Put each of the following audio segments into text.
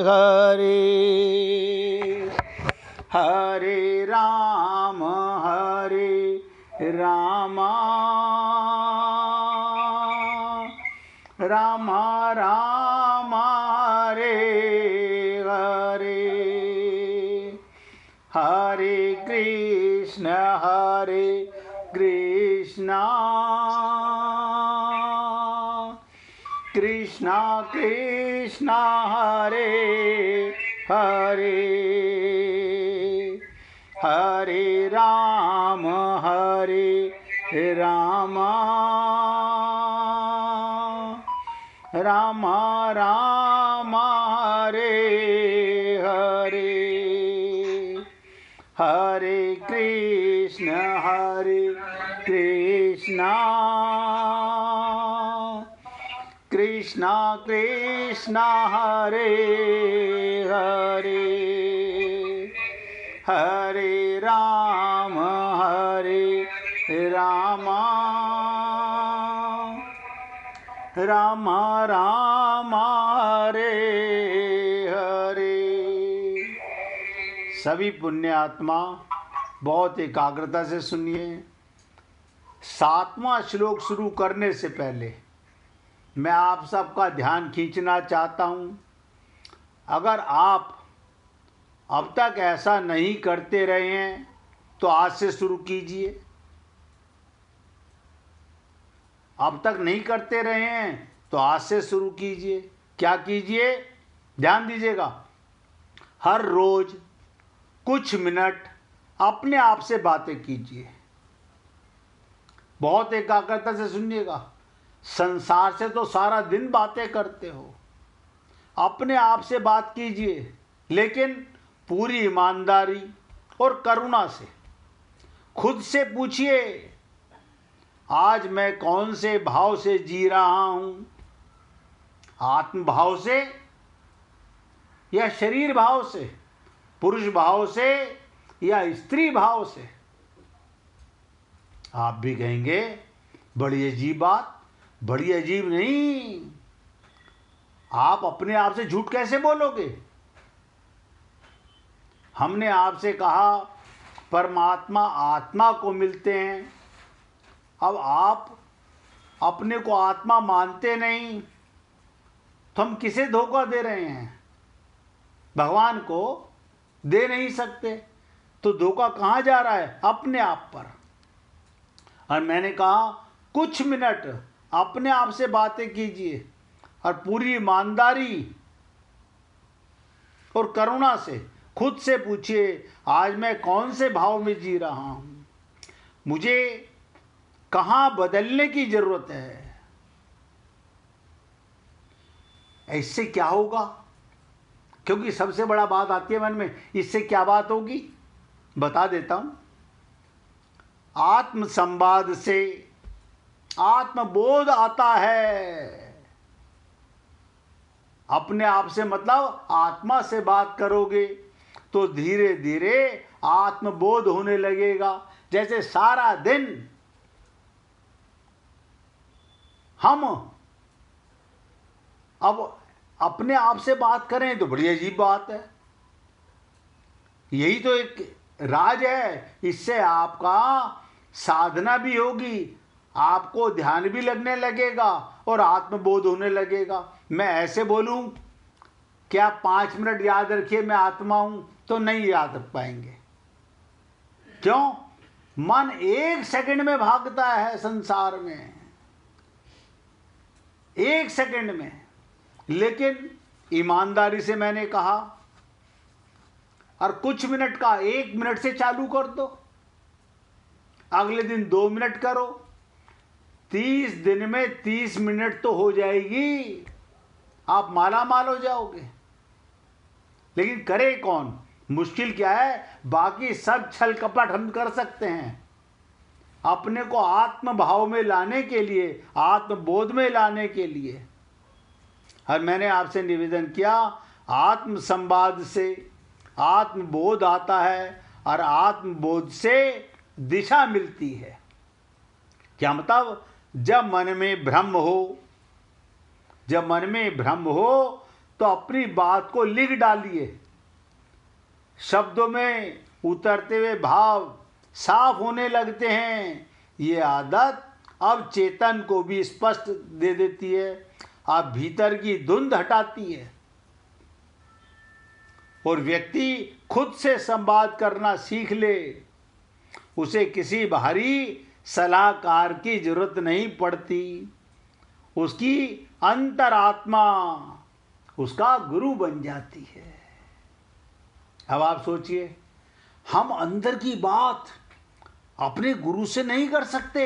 हरे हरे राम राम राम हरे हरे हरे कृष्ण कृष्ण कृष्ण हरे हरे हरे राम राम राम हरे हरे हरे कृष्ण कृष्ण कृष्ण हरे हरे हरे राम राम राम हरे हरे। सभी पुण्य आत्मा बहुत एकाग्रता से सुनिए। 7वां श्लोक शुरू करने से पहले मैं आप सबका ध्यान खींचना चाहता हूँ। अगर आप अब तक ऐसा नहीं करते रहे हैं तो आज से शुरू कीजिए। अब तक नहीं करते रहे हैं तो आज से शुरू कीजिए। क्या कीजिए? ध्यान दीजिएगा। हर रोज कुछ मिनट अपने आप से बातें कीजिए। बहुत एकाग्रता से सुनिएगा। संसार से तो सारा दिन बातें करते हो, अपने आप से बात कीजिए, लेकिन पूरी ईमानदारी और करुणा से। खुद से पूछिए, आज मैं कौन से भाव से जी रहा हूं? आत्म भाव से या शरीर भाव से, पुरुष भाव से या स्त्री भाव से? आप भी कहेंगे बड़ी अजीब बात। बड़ी अजीब नहीं, आप अपने आप से झूठ कैसे बोलोगे? हमने आपसे कहा परमात्मा आत्मा को मिलते हैं। अब आप अपने को आत्मा मानते नहीं तो हम किसे धोखा दे रहे हैं? भगवान को दे नहीं सकते तो धोखा कहाँ जा रहा है? अपने आप पर। और मैंने कहा कुछ मिनट अपने आप से बातें कीजिए और पूरी ईमानदारी और करुणा से खुद से पूछिए, आज मैं कौन से भाव में जी रहा हूं? मुझे कहाँ बदलने की जरूरत है? इससे क्या होगा? क्योंकि सबसे बड़ा बात आती है मन में, इससे क्या बात होगी? बता देता हूं। आत्म संवाद से आत्मबोध आता है। अपने आप से मतलब आत्मा से बात करोगे तो धीरे धीरे आत्मबोध होने लगेगा। जैसे सारा दिन हम अब अपने आप से बात करें तो बड़ी अजीब बात है। यही तो एक राज है। इससे आपका साधना भी होगी, आपको ध्यान भी लगने लगेगा और आत्मबोध होने लगेगा। मैं ऐसे बोलूं क्या 5 मिनट याद रखिए मैं आत्मा हूं, तो नहीं याद रख पाएंगे। क्यों? मन 1 सेकंड में भागता है संसार में, 1 सेकंड में। लेकिन ईमानदारी से मैंने कहा, और कुछ मिनट का 1 मिनट से चालू कर दो, अगले दिन 2 मिनट करो, 30 दिन में 30 मिनट तो हो जाएगी, आप माला माल हो जाओगे। लेकिन करे कौन? मुश्किल क्या है? बाकी सब छल कपट हम कर सकते हैं। अपने को आत्म भाव में लाने के लिए, आत्मबोध में लाने के लिए। और मैंने आपसे निवेदन किया, आत्म संवाद से आत्मबोध आता है और आत्मबोध से दिशा मिलती है। क्या मतलब? जब मन में भ्रम हो तो अपनी बात को लिख डालिए। शब्दों में उतरते हुए भाव साफ होने लगते हैं। ये आदत अब चेतन को भी स्पष्ट दे देती है, अब भीतर की धुंध हटाती है और व्यक्ति खुद से संवाद करना सीख ले। उसे किसी बाहरी सलाहकार की जरूरत नहीं पड़ती। उसकी अंतरात्मा उसका गुरु बन जाती है। अब आप सोचिए, हम अंदर की बात अपने गुरु से नहीं कर सकते।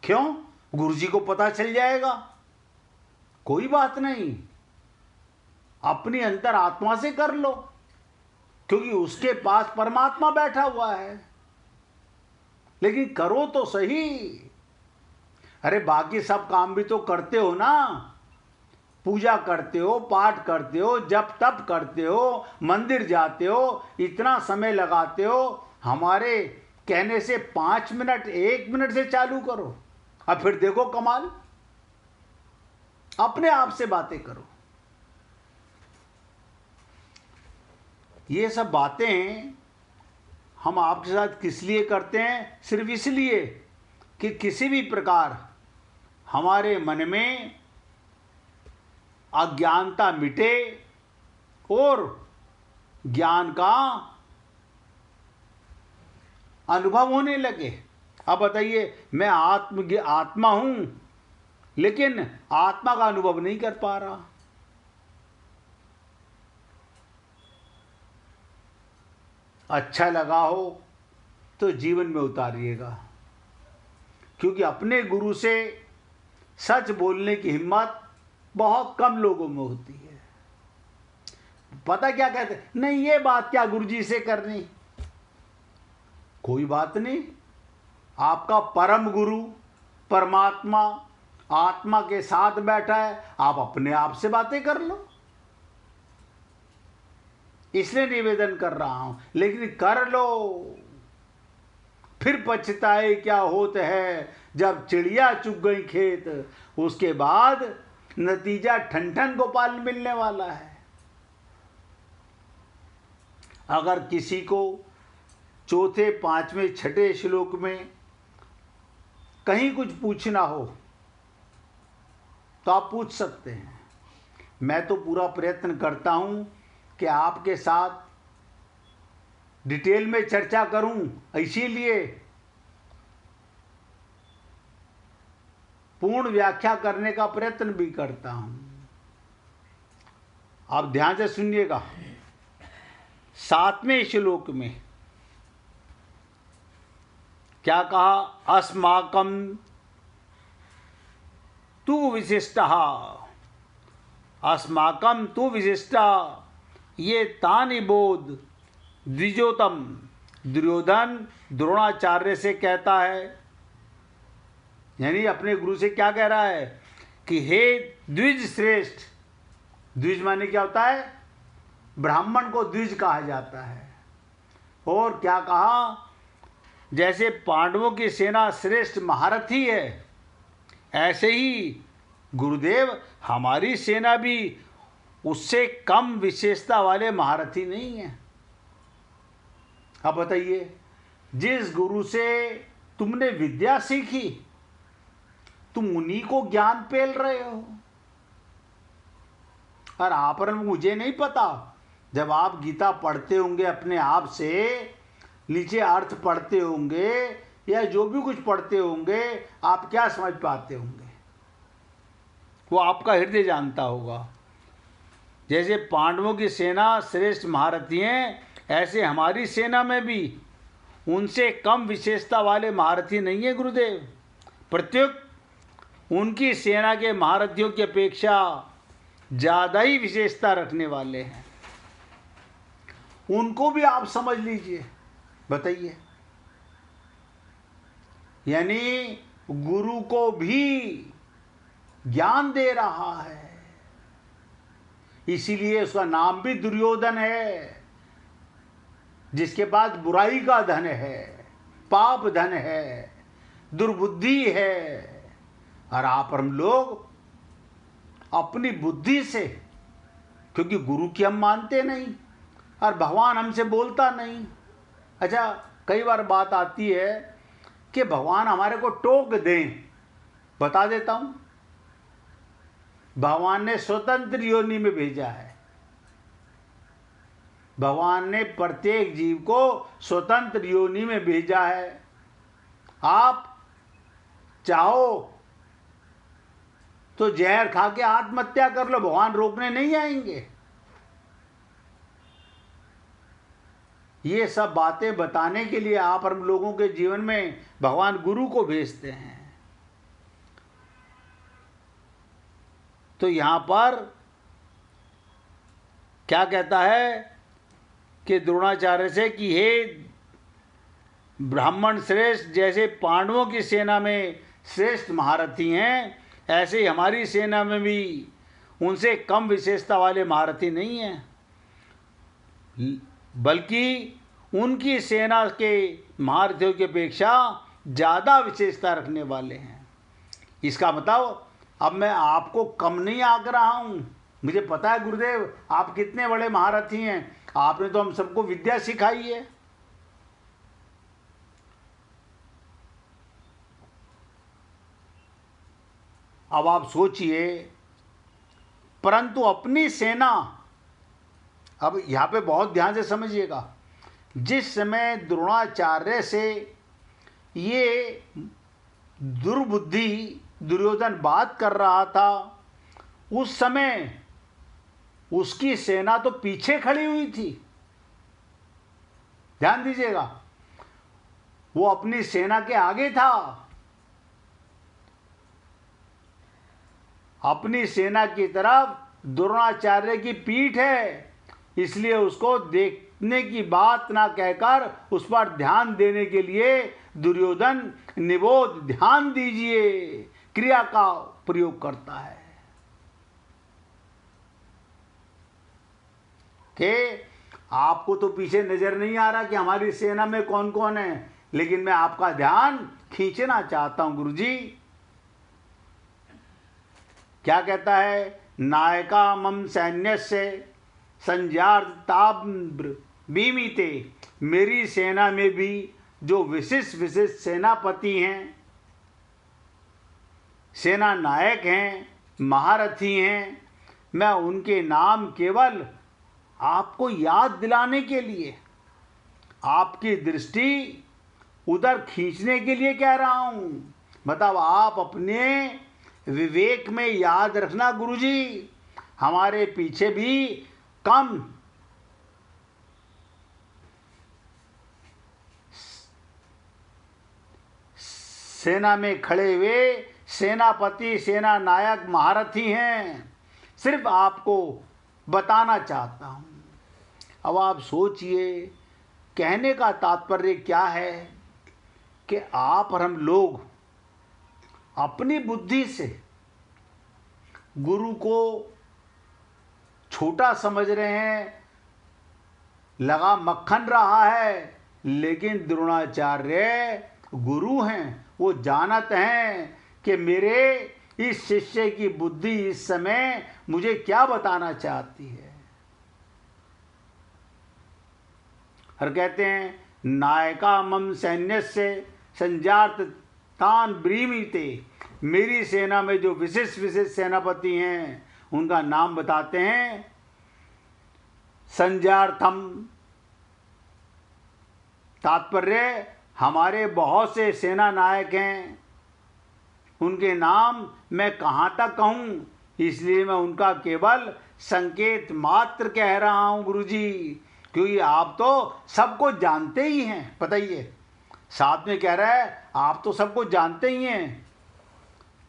क्यों? गुरुजी को पता चल जाएगा। कोई बात नहीं, अपनी अंतर आत्मा से कर लो, क्योंकि उसके पास परमात्मा बैठा हुआ है। लेकिन करो तो सही। अरे बाकी सब काम भी तो करते हो ना, पूजा करते हो, पाठ करते हो, जप तप करते हो, मंदिर जाते हो, इतना समय लगाते हो। हमारे कहने से 5 मिनट 1 मिनट से चालू करो, अब फिर देखो कमाल। अपने आप से बातें करो। ये सब बातें हम आपके साथ किस लिए करते हैं? सिर्फ इसलिए कि किसी भी प्रकार हमारे मन में अज्ञानता मिटे और ज्ञान का अनुभव होने लगे। अब बताइए, मैं आत्मा हूं, लेकिन आत्मा का अनुभव नहीं कर पा रहा। अच्छा लगा हो तो जीवन में उतारिएगा, क्योंकि अपने गुरु से सच बोलने की हिम्मत बहुत कम लोगों में होती है। पता क्या कहते? नहीं, ये बात क्या गुरुजी से करनी। कोई बात नहीं, आपका परम गुरु परमात्मा आत्मा के साथ बैठा है, आप अपने आप से बातें कर लो। इसलिए निवेदन कर रहा हूं, लेकिन कर लो। फिर पछताए क्या होत है, जब चिड़िया चुग गई खेत। उसके बाद नतीजा ठन गोपाल मिलने वाला है। अगर किसी को चौथे, पांचवें, छठे श्लोक में कहीं कुछ पूछना हो तो आप पूछ सकते हैं। मैं तो पूरा प्रयत्न करता हूं कि आपके साथ डिटेल में चर्चा करूं, इसीलिए पूर्ण व्याख्या करने का प्रयत्न भी करता हूं। आप ध्यान से सुनिएगा। 7वें श्लोक में क्या कहा? अस्माकं तु विशिष्टः, अस्माकं तु विशिष्टा ये तानि बोध द्विजोतम। दुर्योधन द्रोणाचार्य से कहता है, यानी अपने गुरु से क्या कह रहा है कि हे द्विज श्रेष्ठ। द्विज माने क्या होता है? ब्राह्मण को द्विज कहा जाता है। और क्या कहा? जैसे पांडवों की सेना श्रेष्ठ महारथी है, ऐसे ही गुरुदेव हमारी सेना भी उससे कम विशेषता वाले महारथी नहीं है। अब बताइए, जिस गुरु से तुमने विद्या सीखी, तुम उन्हीं को ज्ञान पेल रहे हो। और आप मुझे नहीं पता, जब आप गीता पढ़ते होंगे अपने आप से, नीचे अर्थ पढ़ते होंगे या जो भी कुछ पढ़ते होंगे, आप क्या समझ पाते होंगे? वो आपका हृदय जानता होगा। जैसे पांडवों की सेना श्रेष्ठ महारथी हैं, ऐसे हमारी सेना में भी उनसे कम विशेषता वाले महारथी नहीं है गुरुदेव। प्रत्युत उनकी सेना के महारथियों की अपेक्षा ज़्यादा ही विशेषता रखने वाले हैं। उनको भी आप समझ लीजिए। बताइए, यानी गुरु को भी ज्ञान दे रहा है, इसीलिए उसका नाम भी दुर्योधन है, जिसके पास बुराई का धन है, पाप धन है, दुर्बुद्धि है। और आप हम लोग अपनी बुद्धि से क्योंकि गुरु की हम मानते नहीं और भगवान हमसे बोलता नहीं। अच्छा, कई बार बात आती है कि भगवान हमारे को टोक दें। बता देता हूँ, भगवान ने स्वतंत्र योनि में भेजा है। भगवान ने प्रत्येक जीव को स्वतंत्र योनि में भेजा है। आप चाहो तो जहर खा के आत्महत्या कर लो, भगवान रोकने नहीं आएंगे। ये सब बातें बताने के लिए आप हम लोगों के जीवन में भगवान गुरु को भेजते हैं। तो यहां पर क्या कहता है कि द्रोणाचार्य से कि हे ब्राह्मण श्रेष्ठ, जैसे पांडवों की सेना में श्रेष्ठ महारथी हैं, ऐसे ही हमारी सेना में भी उनसे कम विशेषता वाले महारथी नहीं हैं, बल्कि उनकी सेना के महारथियों की अपेक्षा ज़्यादा विशेषता रखने वाले हैं। इसका मतलब अब मैं आपको कम नहीं आंक रहा हूँ। मुझे पता है गुरुदेव आप कितने बड़े महारथी हैं, आपने तो हम सबको विद्या सिखाई है। अब आप सोचिए, परंतु अपनी सेना, अब यहाँ पे बहुत ध्यान से समझिएगा, जिस समय द्रोणाचार्य से ये दुर्बुद्धि दुर्योधन बात कर रहा था, उस समय उसकी सेना तो पीछे खड़ी हुई थी। ध्यान दीजिएगा, वो अपनी सेना के आगे था। अपनी सेना की तरफ द्रोणाचार्य की पीठ है, इसलिए उसको देखने की बात ना कहकर उस पर ध्यान देने के लिए दुर्योधन निबोध ध्यान दीजिए क्रिया का प्रयोग करता है कि आपको तो पीछे नजर नहीं आ रहा कि हमारी सेना में कौन कौन है, लेकिन मैं आपका ध्यान खींचना चाहता हूं गुरुजी। क्या कहता है, नायका मम सैन्यस्य संजाताम्र बीमिते, मेरी सेना में भी जो विशिष्ट विशिष्ट सेनापति हैं, सेना नायक हैं, महारथी हैं, मैं उनके नाम केवल आपको याद दिलाने के लिए, आपकी दृष्टि उधर खींचने के लिए कह रहा हूं। मतलब आप अपने विवेक में याद रखना गुरुजी, हमारे पीछे भी कम सेना में खड़े हुए सेनापति, सेना नायक, महारथी हैं, सिर्फ आपको बताना चाहता हूं। अब आप सोचिए, कहने का तात्पर्य क्या है कि आप और हम लोग अपनी बुद्धि से गुरु को छोटा समझ रहे हैं, लगा मक्खन रहा है, लेकिन द्रोणाचार्य गुरु हैं, वो जानत हैं कि मेरे इस शिष्य की बुद्धि इस समय मुझे क्या बताना चाहती है। और कहते हैं, नायका मम सैन्यस्य संजात तान ब्रीमीते, मेरी सेना में जो विशिष्ट विशिष्ट सेनापति हैं उनका नाम बताते हैं। संजार्थम, तात्पर्य हमारे बहुत से सेना नायक हैं, उनके नाम मैं कहाँ तक कहूँ, इसलिए मैं उनका केवल संकेत मात्र कह रहा हूँ गुरुजी, क्योंकि आप तो सबको जानते ही हैं। बताइए, साथ में कह रहा है आप तो सबको जानते ही हैं।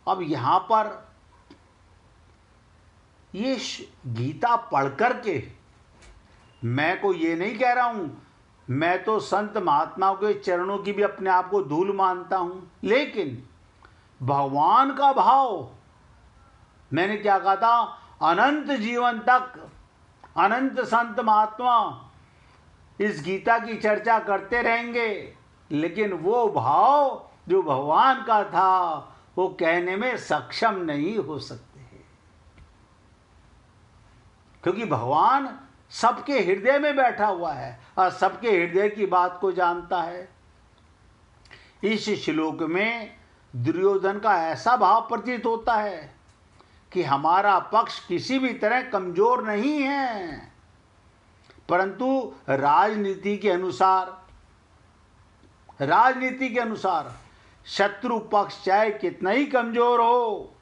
अब यहाँ पर ये गीता पढ़ कर के मैं को ये नहीं कह रहा हूँ, मैं तो संत महात्माओं के चरणों की भी अपने आप को धूल मानता हूँ, लेकिन भगवान का भाव, मैंने क्या कहा था, अनंत जीवन तक अनंत संत महात्मा इस गीता की चर्चा करते रहेंगे, लेकिन वो भाव जो भगवान का था वो कहने में सक्षम नहीं हो सकते। क्योंकि भगवान सबके हृदय में बैठा हुआ है और सबके हृदय की बात को जानता है। इस श्लोक में दुर्योधन का ऐसा भाव प्रतीत होता है कि हमारा पक्ष किसी भी तरह कमजोर नहीं है, परंतु राजनीति के अनुसार शत्रु पक्ष चाहे कितना ही कमजोर हो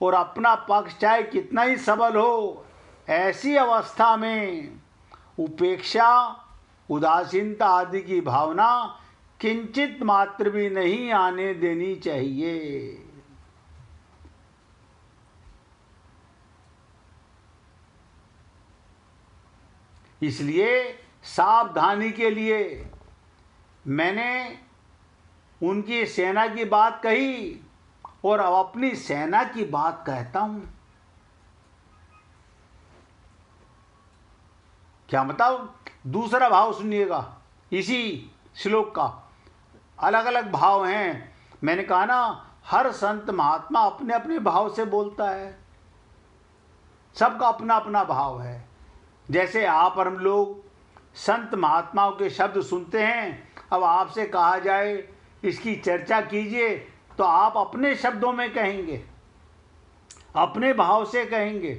और अपना पक्ष चाहे कितना ही सबल हो, ऐसी अवस्था में उपेक्षा, उदासीनता आदि की भावना किंचित मात्र भी नहीं आने देनी चाहिए। इसलिए सावधानी के लिए मैंने उनकी सेना की बात कही और अब अपनी सेना की बात कहता हूं। क्या मतलब? दूसरा भाव सुनिएगा इसी श्लोक का। अलग अलग भाव हैं। मैंने कहा ना, हर संत महात्मा अपने अपने भाव से बोलता है, सबका अपना अपना भाव है। जैसे आप और हम लोग संत महात्माओं के शब्द सुनते हैं, अब आपसे कहा जाए इसकी चर्चा कीजिए तो आप अपने शब्दों में कहेंगे, अपने भाव से कहेंगे।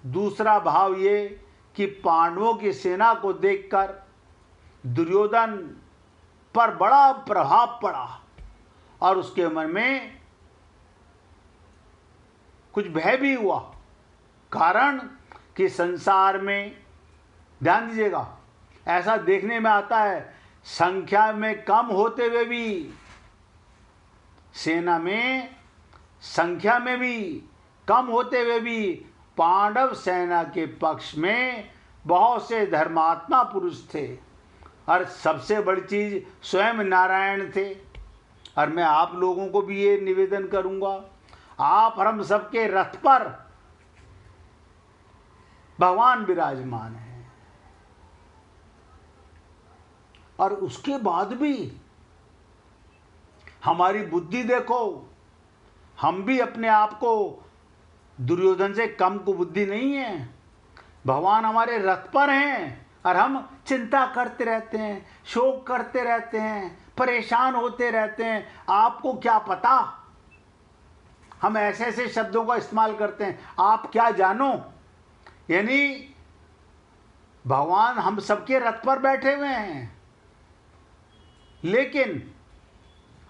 दूसरा भाव ये कि पांडवों की सेना को देखकर दुर्योधन पर बड़ा प्रभाव पड़ा और उसके मन में कुछ भय भी हुआ। कारण कि संसार में, ध्यान दीजिएगा, ऐसा देखने में आता है संख्या में कम होते हुए भी, सेना में संख्या में भी कम होते हुए भी पांडव सेना के पक्ष में बहुत से धर्मात्मा पुरुष थे और सबसे बड़ी चीज स्वयं नारायण थे। और मैं आप लोगों को भी ये निवेदन करूंगा, आप और हम सबके रथ पर भगवान विराजमान है और उसके बाद भी हमारी बुद्धि देखो, हम भी अपने आप को दुर्योधन से कम को बुद्धि नहीं है। भगवान हमारे रथ पर हैं और हम चिंता करते रहते हैं, शोक करते रहते हैं, परेशान होते रहते हैं। आपको क्या पता, हम ऐसे ऐसे शब्दों का इस्तेमाल करते हैं, आप क्या जानो। यानी भगवान हम सबके रथ पर बैठे हुए हैं, लेकिन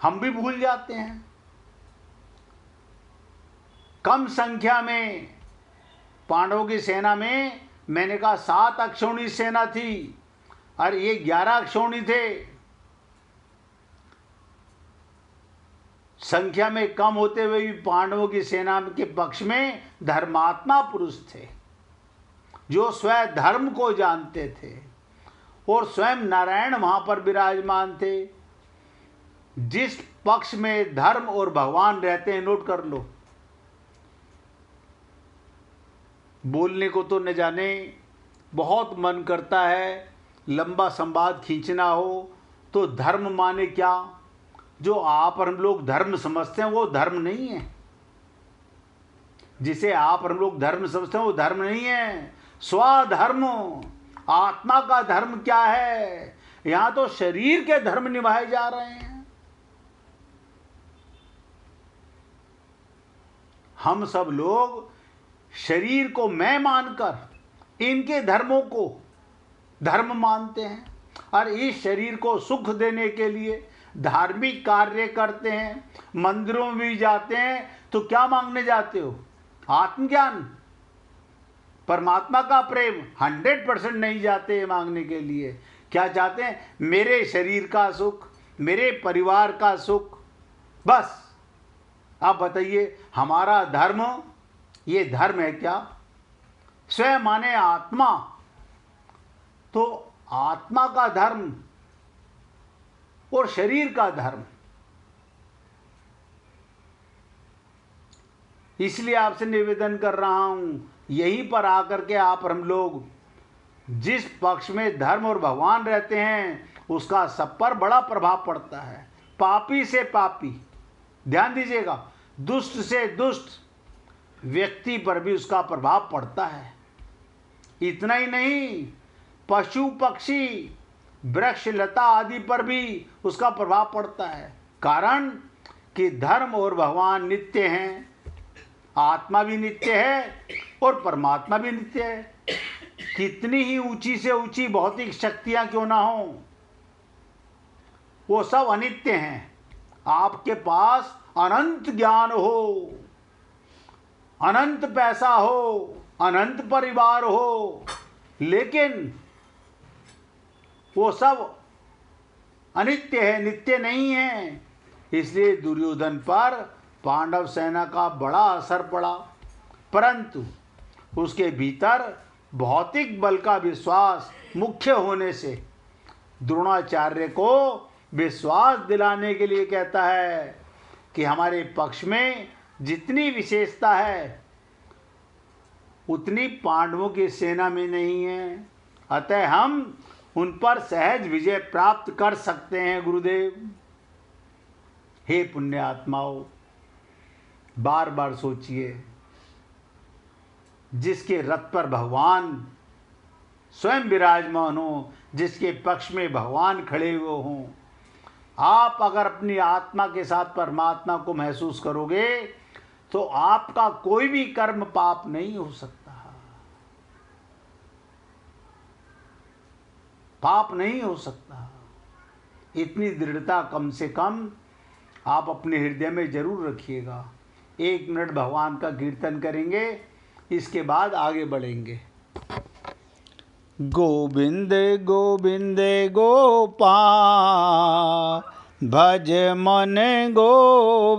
हम भी भूल जाते हैं। कम संख्या में पांडवों की सेना में, मैंने कहा 7 अक्षौणी सेना थी और ये 11 अक्षौणी थे। संख्या में कम होते हुए भी पांडवों की सेना के पक्ष में धर्मात्मा पुरुष थे जो स्वयं धर्म को जानते थे और स्वयं नारायण वहां पर विराजमान थे। जिस पक्ष में धर्म और भगवान रहते हैं, नोट कर लो। बोलने को तो न जाने बहुत मन करता है, लंबा संवाद खींचना हो तो धर्म माने क्या, जो आप और हम लोग धर्म समझते हैं वो धर्म नहीं है। जिसे आप और हम लोग धर्म समझते हैं वो धर्म नहीं है। स्वधर्म, आत्मा का धर्म क्या है? यहां तो शरीर के धर्म निभाए जा रहे हैं। हम सब लोग शरीर को मैं मानकर इनके धर्मों को धर्म मानते हैं और इस शरीर को सुख देने के लिए धार्मिक कार्य करते हैं। मंदिरों में भी जाते हैं तो क्या मांगने जाते हो? आत्मज्ञान, परमात्मा का प्रेम। 100% नहीं जाते मांगने के लिए। क्या चाहते हैं? मेरे शरीर का सुख, मेरे परिवार का सुख। बस आप बताइए, हमारा धर्म ये धर्म है क्या? स्वयं माने आत्मा, तो आत्मा का धर्म और शरीर का धर्म। इसलिए आपसे निवेदन कर रहा हूं, यहीं पर आकर के आप और हम लोग जिस पक्ष में धर्म और भगवान रहते हैं उसका सब पर बड़ा प्रभाव पड़ता है। पापी से पापी, ध्यान दीजिएगा, दुष्ट से दुष्ट, व्यक्ति पर भी उसका प्रभाव पड़ता है। इतना ही नहीं, पशु पक्षी वृक्ष लता आदि पर भी उसका प्रभाव पड़ता है। कारण कि धर्म और भगवान नित्य हैं, आत्मा भी नित्य है और परमात्मा भी नित्य है। कितनी ही ऊंची से ऊंची भौतिक शक्तियां क्यों ना हो, वो सब अनित्य हैं। आपके पास अनंत ज्ञान हो, अनंत पैसा हो, अनंत परिवार हो, लेकिन वो सब अनित्य है, नित्य नहीं है। इसलिए दुर्योधन पर पांडव सेना का बड़ा असर पड़ा, परंतु उसके भीतर भौतिक बल का विश्वास मुख्य होने से द्रोणाचार्य को विश्वास दिलाने के लिए कहता है कि हमारे पक्ष में जितनी विशेषता है उतनी पांडवों की सेना में नहीं है, अतः हम उन पर सहज विजय प्राप्त कर सकते हैं गुरुदेव। हे पुण्यात्माओं, बार बार सोचिए, जिसके रथ पर भगवान स्वयं विराजमान हो, जिसके पक्ष में भगवान खड़े हुए हों, आप अगर अपनी आत्मा के साथ परमात्मा को महसूस करोगे तो आपका कोई भी कर्म पाप नहीं हो सकता, पाप नहीं हो सकता। इतनी दृढ़ता कम से कम आप अपने हृदय में जरूर रखिएगा। 1 मिनट भगवान का कीर्तन करेंगे, इसके बाद आगे बढ़ेंगे। गोविंद गोविंद गोपाल भज मन गो